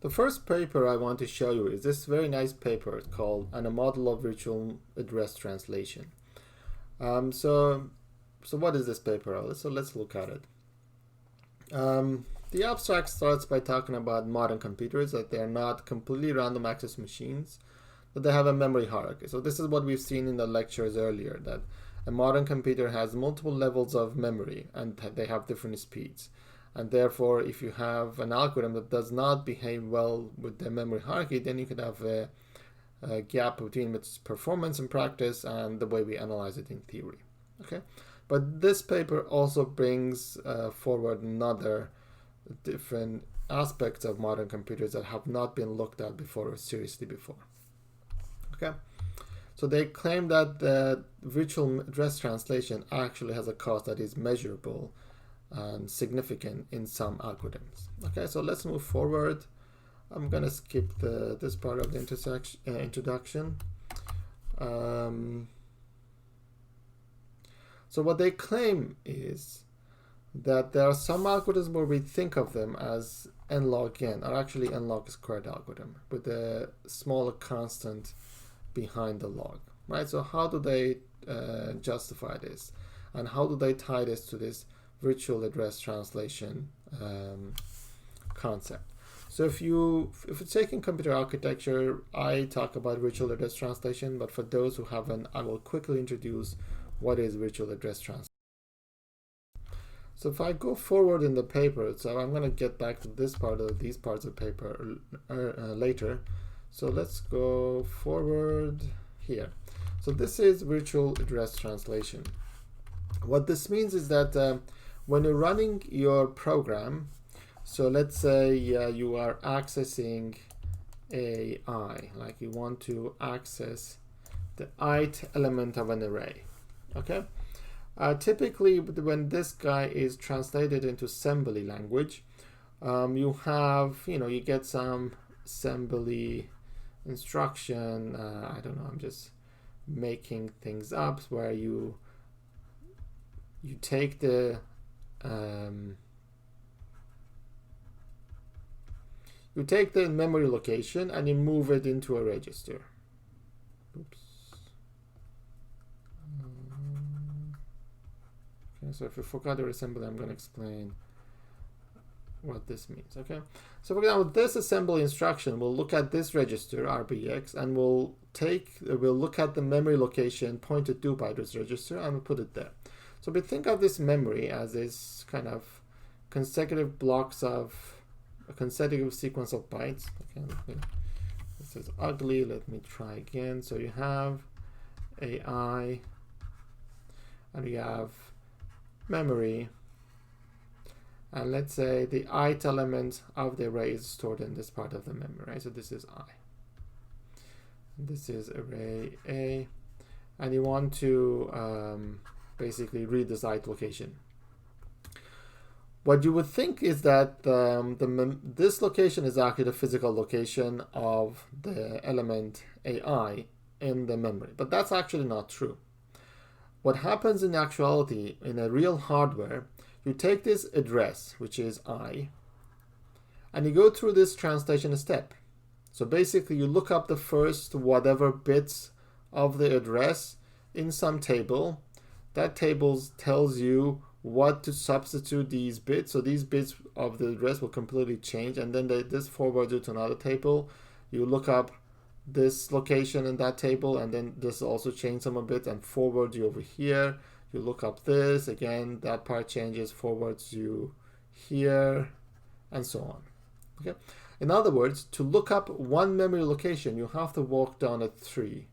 The first paper I want to show you is this very nice paper called "On a Model of Virtual Address Translation." So what is this paper? So let's look at it. The abstract starts by talking about modern computers, that they are not completely random access machines, that they have a memory hierarchy. So this is what we've seen in the lectures earlier, that a modern computer has multiple levels of memory and they have different speeds. And therefore, if you have an algorithm that does not behave well with the memory hierarchy, then you could have a gap between its performance in practice and the way we analyze it in theory. Okay, but this paper also brings forward another different aspects of modern computers that have not been looked at before or seriously before. Okay, so they claim that the virtual address translation actually has a cost that is measurable and significant in some algorithms. Okay, so let's move forward. I'm gonna skip this part of the introduction. So what they claim is that there are some algorithms where we think of them as n log n, are actually n log squared algorithm with a smaller constant behind the log, right? So how do they justify this, and how do they tie this to this virtual address translation concept? So if you're taking computer architecture, I talk about virtual address translation, but for those who haven't, I will quickly introduce what is virtual address translation. So if I go forward in the paper, so I'm going to get back to this part of these parts of the paper later. So let's go forward here. So this is virtual address translation. What this means is that when you're running your program, so let's say you are accessing AI, like you want to access the ith element of an array. Okay. Typically, when this guy is translated into assembly language, you get some assembly instruction. I don't know. I'm just making things up where you take the memory location and you move it into a register. Oops. Okay, so if you forgot your assembly, I'm going to explain what this means. Okay, so for example, this assembly instruction will look at this register RBX and we'll look at the memory location pointed to by this register and we'll put it there. So we think of this memory as this kind of consecutive blocks of a consecutive sequence of bytes. Okay, this is ugly. Let me try again. So you have AI and you have memory, and let's say the ith element of the array is stored in this part of the memory, right? So this is I. This is array A, and you want to basically read this ith location. What you would think is that this location is actually the physical location of the element AI in the memory, but that's actually not true. What happens in actuality in a real hardware, you take this address, which is I, and you go through this translation step. So basically you look up the first whatever bits of the address in some table. That table tells you what to substitute these bits. So these bits of the address will completely change, and then this forwards you to another table. You look up this location in that table, and then this also change some of it and forward you over here. You look up this again, that part changes, forwards you here, and so on. Okay. In other words, to look up one memory location, you have to walk down a tree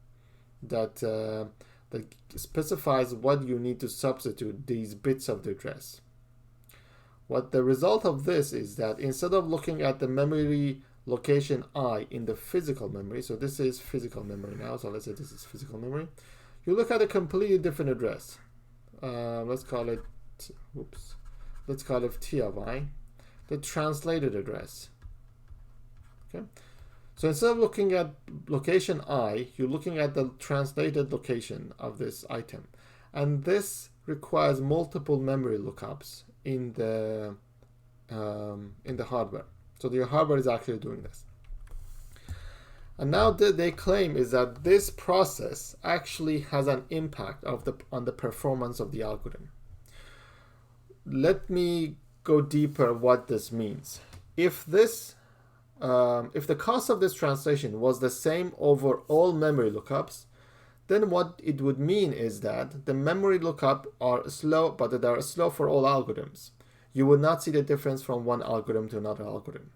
that specifies what you need to substitute these bits of the address. What the result of this is that instead of looking at the memory location I in the physical memory, so this is physical memory now, so let's say this is physical memory, you look at a completely different address. Let's call it T of I, the translated address. Okay, so instead of looking at location I, you're looking at the translated location of this item, and this requires multiple memory lookups in the hardware. So your hardware is actually doing this. And now what they claim is that this process actually has an impact on the performance of the algorithm. Let me go deeper what this means. If the cost of this translation was the same over all memory lookups, then what it would mean is that the memory lookup are slow, but they are slow for all algorithms. You would not see the difference from one algorithm to another algorithm.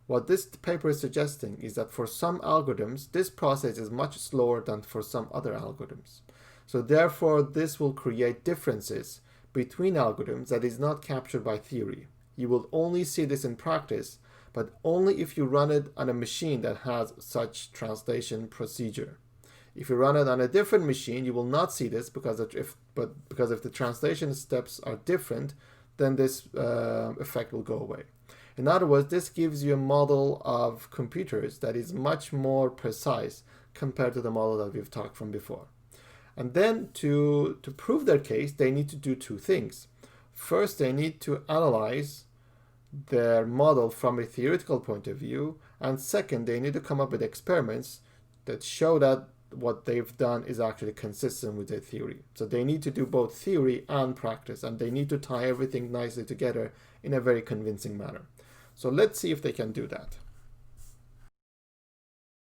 What this paper is suggesting is that for some algorithms, this process is much slower than for some other algorithms. So therefore, this will create differences between algorithms that is not captured by theory. You will only see this in practice, but only if you run it on a machine that has such translation procedure. If you run it on a different machine, you will not see this because if the translation steps are different, then this effect will go away. In other words, this gives you a model of computers that is much more precise compared to the model that we've talked from before. And then to prove their case, they need to do two things. First, they need to analyze their model from a theoretical point of view. And second, they need to come up with experiments that show that what they've done is actually consistent with their theory. So they need to do both theory and practice, and they need to tie everything nicely together in a very convincing manner. So let's see if they can do that.